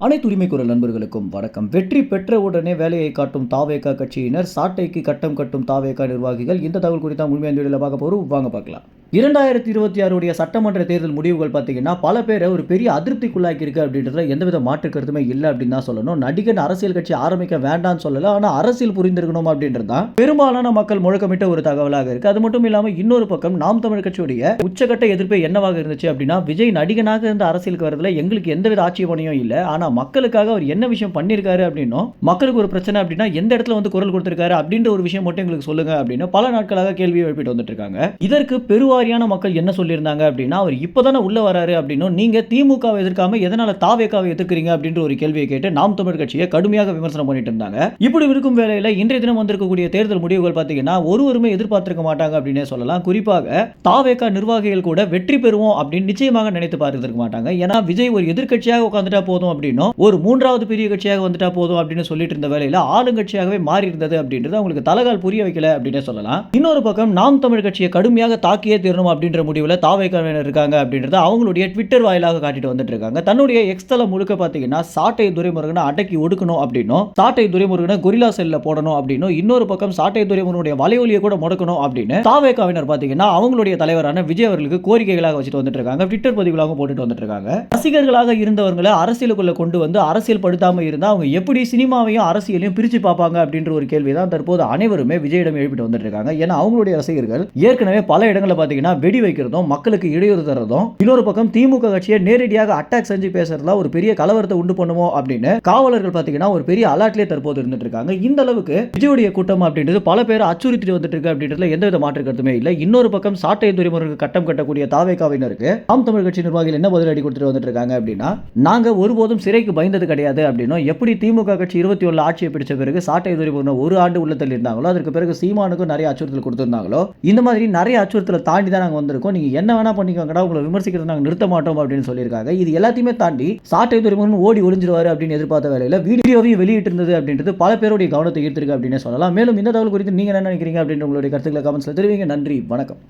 அனைத்து உரிமை குரல் நண்பர்களுக்கும் வணக்கம். வெற்றி பெற்ற உடனே வேலையை காட்டும் தாவேகா கட்சியினர், சாட்டைக்கு கட்டம் கட்டும் தாவேகா நிர்வாகிகள். இந்த தகவல் குறித்து முழுமையான வீடியோவில் பார்க்க போறோம். வாங்க பார்க்கலாம். 2026 சட்டமன்ற தேர்தல் முடிவுகள் பார்த்தீங்கன்னா பல பேரை ஒரு பெரிய அதிருப்திக்குள்ளாக்கி இருக்கு அப்படின்றதுல எந்தவித மாற்று கருத்துமே இல்லை அப்படின்னு தான் சொல்லணும். நடிகன் அரசியல் கட்சி ஆரம்பிக்க வேண்டாம்னு சொல்லல, ஆனால் அரசியல் புரிந்திருக்கணும் அப்படின்றது தான் பெரும்பாலான மக்கள் முழக்கமிட்ட ஒரு தகவலாக இருக்கு. அது மட்டும் இல்லாமல் இன்னொரு பக்கம் நாம் தமிழ் கட்சியுடைய உச்சகட்ட எதிர்ப்பு என்னவாக இருந்துச்சு அப்படின்னா, விஜய் நடிகனாக இருந்த அரசியலுக்கு வரதுல எங்களுக்கு எந்தவித ஆட்சேபனையும் இல்லை, ஆனா மக்களுக்காக அவர் என்ன விஷயம் பண்ணிருக்காரு அப்படின்னும், மக்களுக்கு ஒரு பிரச்சனை அப்படின்னா எந்த இடத்துல வந்து குரல் கொடுத்திருக்காரு அப்படின்ற ஒரு விஷயம் மட்டும் எங்களுக்கு சொல்லுங்க அப்படின்னு பல நாட்களாக கேள்வி எழுப்பிட்டு வந்துட்டு இருக்காங்க. இதற்கு பெருவாரியான மக்கள் என்ன சொல்லியிருந்தாங்க அப்படின்னா, அவர் இப்பதானே உள்ள வராரு அப்படின்னும், நீங்க திமுகவை எதிர்க்காம எதனால தாவேகாவை எதிர்க்கிறீங்க அப்படின்ற ஒரு கேள்வியை கேட்டு நாம் தமிழ் கட்சியை கடுமையாக விமர்சனம் பண்ணிட்டு இருந்தாங்க. இப்படி இருக்கும் வேளையில இன்றைய தினம் வந்திருக்கக்கூடிய தேர்தல் முடிவுகள் பார்த்தீங்கன்னா ஒருவருமே எதிர்பார்த்திருக்க மாட்டாங்க அப்படின்னே சொல்லலாம். குறிப்பாக தாவேகா நிர்வாகிகள் கூட வெற்றி பெறுவோம் அப்படின்னு நிச்சயமாக நினைத்து பார்த்திருக்க மாட்டாங்க. ஏன்னா விஜய் ஒரு எதிர்க்கட்சியாக உட்கார்ந்துட்டா போதும் அப்படின்னும், ஒரு மூன்றாவது பெரிய கட்சியாக வந்துட்டா போதும் அப்படின்னு சொல்லிட்டு இருந்த வேளையில ஆளுங்கட்சியாகவே மாறி இருந்தது அப்படின்றது அவங்களுக்கு தலகால் புரிய வைக்கல அப்படின்னே சொல்லலாம். இன்னொரு பக்கம் நாம் தமிழ் கட்சியை கடுமையாக தாக்கியே தீரணும் அப்படின்ற முடிவில் தாவேகாவினர் இருக்காங்க அப்படின்றத அவங்களுடைய ட்விட்டர் வாயிலாக காட்டிட்டு வந்துட்டு இருக்காங்க. தன்னுடைய எக்ஸ் தளம் முழுக்க பார்த்தீங்கன்னா சாட்டை துரைமுருகனை அடக்கி ஒடுக்கணும் அப்படின்னும், சாட்டை துரைமுருகனை கொரில்லா செல்ல போடணும் அப்படின்னும், இன்னொரு பக்கம் சாட்டை துரைமுருகனுடைய வலையொலியை கூட முடக்கணும் அப்படின்னு தாவேகாவினர் பார்த்தீங்கன்னா அவங்களுடைய தலைவரான விஜய் அவர்களுக்கு கோரிக்கைகளாக வச்சுட்டு வந்துட்டு இருக்காங்க. ட்விட்டர் பதிவுகளாக போட்டுட்டு வந்துட்டு இருக்காங்க. ரசிகர்களாக இருந்தவர்களை அரசியலுக்குள்ள கொண்டு வந்து அரசியல் படுத்தாம இருந்தா அவங்க எப்படி சினிமாவையும் அரசியலையும் பிரிச்சு பார்ப்பாங்க அப்படின்ற ஒரு கேள்வி தான் தற்போது அனைவருமே விஜயிடம் எழுப்பிட்டு வந்துட்டு இருக்காங்க. ஏன்னா அவங்களுடைய ரசிகர்கள் ஏற்கனவே பல இடங்களில் பார்த்தீங்கன்னா வெடி வைக்கிறதும், மக்களுக்கு இடையூறு தரதும், இன்னொரு பக்கம் திமுக கட்சியை நேரடியாக அட்டாக் செஞ்சு பேசுறதுல ஒரு பெரிய கலவரத்தை உண்டு பண்ணுவோம் அப்படின்னு காவலர்கள் பார்த்தீங்கன்னா ஒரு பெரிய அலர்ட்லேயே தற்போது இருந்துட்டு இருக்காங்க. இந்த அளவுக்கு விஜயுடைய கூட்டம் அப்படின்றது பல பேர் அச்சுறுத்திட்டு வந்துட்டு இருக்கு அப்படின்றதுல எந்தவித மாற்று கருத்துமே இல்லை. இன்னொரு பக்கம் சாட்டை துரைமுருகனுக்கு கட்டம் கட்டக்கூடிய தாவேகாவினருக்கு நாம் தமிழ் கட்சி நிர்வாகிகள் என்ன பதிலடி கொடுத்துட்டு வந்துட்டு இருக்காங்க அப்படின்னா, நாங்க ஒருபோதும் சிறைக்கு பயந்தது கிடையாது அப்படின்னும், எப்படி திமுக கட்சி 21 ஆட்சியை பிடிச்ச பிறகு சாட்டை துரைமுருகன் ஒரு ஆண்டு உள்ள தள்ளி இருந்தாங்களோ, அதற்கு பிறகு சீமானுக்கும் நிறைய அச்சுறுத்தல் கொடுத்திருந்தாங்களோ, இந்த மாதிரி நிறைய அச்சுறுத்தலை தாண்டி தான் நாங்கள் வந்திருக்கோம். நீங்க என்ன வேணா பண்ணிக்கோங்கடா, உங்களை விமர்சிக்கிறது நாங்கள் நிறுத்த மாட்டோம் அப்படின்னு சொல்லியிருக்காங்க. இது எல்லாத்தையுமே தாண்டி சாட்டை துரைமுருகன் ஓடி ஒளிஞ்சிருவாரு அப்படின்னு எதிர்பார்த்த வேலையில வீடியோவையும் வெளியிட்டு இருந்தது அப்படின்றது பல பேருடைய கவனத்தை ஈர்த்திருக்கு அப்படின்னு சொல்லலாம். மேலும் இந்த தகவல் குறித்து நீங்க என்ன நினைக்கிறீங்க அப்படின்ற உங்களுடைய கருத்துக்களை கமெண்ட்ஸ்ல தெரிவிங்க. நன்றி, வணக்கம்.